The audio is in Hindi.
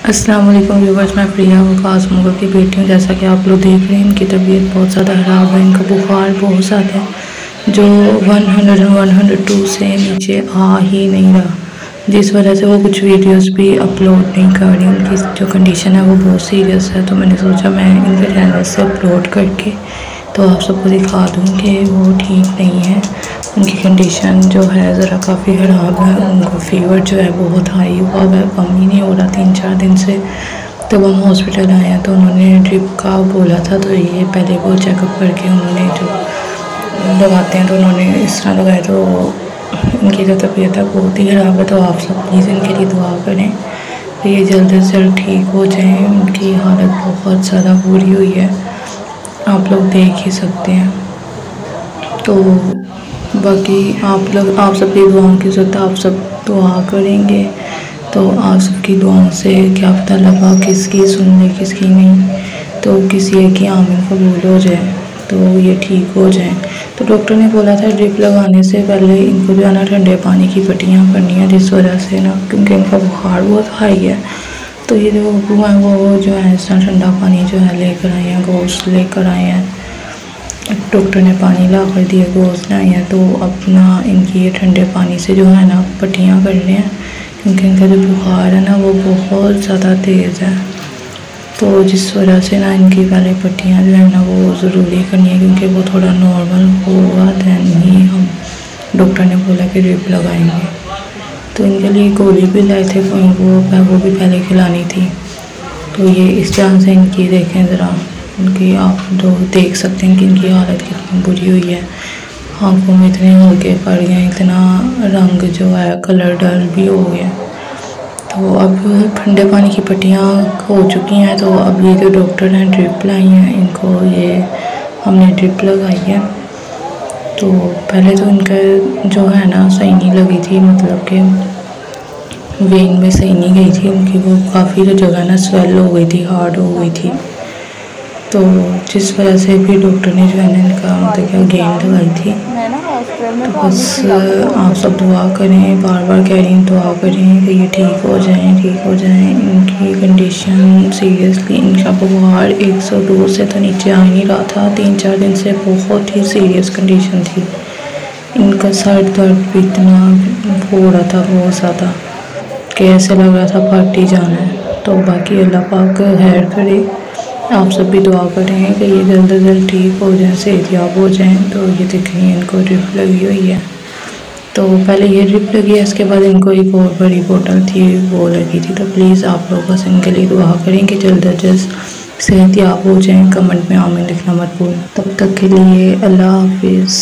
अस्सलाम वालेकुम व्यूवर्स, मैं प्रिया वकास मुगल की बेटी हूँ। जैसा कि आप लोग देख रहे हैं, इनकी तबीयत बहुत ज़्यादा ख़राब है। इनका बुखार बहुत ज़्यादा है जो 102 से नीचे आ ही नहीं रहा, जिस वजह से वो कुछ वीडियोस भी अपलोड नहीं कर रही। उनकी जो कंडीशन है वो बहुत सीरियस है, तो मैंने सोचा मैं इनके चैनल से अपलोड करके तो आप सबको दिखा दूँ कि वो ठीक नहीं है। उनकी कंडीशन जो है ज़रा काफ़ी ख़राब है। उनको फ़ीवर जो है बहुत हाई हुआ है, कम ही नहीं हो रहा 3-4 दिन से। तब हम हॉस्पिटल आए हैं तो उन्होंने ड्रिप का बोला था, तो ये पहले वो चेकअप करके उन्होंने जो लगाते हैं तो उन्होंने इस तरह लगाया। तो उनकी जो तबीयत है बहुत ही ख़राब है, तो आप सब प्लीज़ इनके लिए दुआ करें कि ये जल्द से जल्द ठीक हो जाएँ। उनकी हालत बहुत ज़्यादा बुरी हुई है, आप लोग देख ही सकते हैं। तो बाकी आप सबकी दुआओं की ज़रूरत है, आप सब दुआ करेंगे तो आप सबकी दुआओं से क्या पता लगा किसकी सुन ले किसकी नहीं, तो किसी एक की आमीन कबूल हो जाए तो ये ठीक हो जाए। तो डॉक्टर ने बोला था ड्रिप लगाने से पहले इनको जो है ना ठंडे पानी की पट्टियाँ करनी है, जिस वजह से ना क्योंकि इनका बुखार बहुत हाई है। तो ये जो है वो जो है इस तरह ठंडा पानी जो है लेकर आए हैं, गोश्त लेकर आए हैं। डॉक्टर ने पानी ला कर दिया, गोश्त लाए हैं। तो अपना इनकी ये ठंडे पानी से जो है ना पट्टियाँ कर रहे हैं, क्योंकि इनका जो बुखार है ना वो बहुत ज़्यादा तेज़ है। तो जिस वजह से ना इनकी पहले पट्टियाँ जो है ना वो ज़रूरी करनी है, क्योंकि वो थोड़ा नॉर्मल होगा दैन ही हम डॉक्टर ने बोला कि ड्रिप लगाएंगे। तो इनके लिए गोली भी लाए थे कोई, वो भी पहले खिलानी थी। तो ये इस तरह से इनकी देखें ज़रा, उनकी आप जो देख सकते हैं कि इनकी हालत कितनी बुरी हुई है। आँखों में इतने हल्के पड़ गए, इतना रंग जो है कलर डल भी हो गया। तो अब ठंडे पानी की पट्टियाँ हो चुकी हैं। तो अब ये जो डॉक्टर हैं ड्रिप लाई हैं, इनको ये हमने ड्रिप लगाई है। तो पहले तो इनका जो है ना सही नहीं लगी थी, मतलब कि वेन में सही नहीं गई थी उनकी, वो काफ़ी जो जगह ना स्वेल हो गई थी, हार्ड हो गई थी। तो जिस वजह से भी डॉक्टर ने जो है ना इनका मतलब क्या गेंद लगाई थी। तो बस आप सब दुआ करें, बार बार कह रही हूँ दुआ करें कि ये ठीक हो जाएं। इनकी कंडीशन सीरियसली, इनका बुखार 102 से तो नीचे आ ही नहीं रहा था 3-4 दिन से, बहुत ही सीरियस कंडीशन थी। इनका सर दर्द भी इतना हो रहा था बहुत ज़्यादा कि ऐसे लग रहा था फट ही जाना है। तो बाकी अल्लाह पाक खैर करे, आप सब भी दुआ करें कि ये जल्द से जल्द ठीक हो जाए, सेहतयाब हो जाएं। तो ये देखें इनको ड्रिप लगी हुई है। तो पहले ये ड्रिप लगी है, इसके बाद इनको एक और बड़ी बोतल थी वो लगी थी। तो प्लीज़ आप लोग बस इनके लिए दुआ करें कि जल्द से जल्द सेहतयाब हो जाएँ। कमेंट में आमीन लिखना मत भूलें। तब तक के लिए अल्लाह हाफिज़।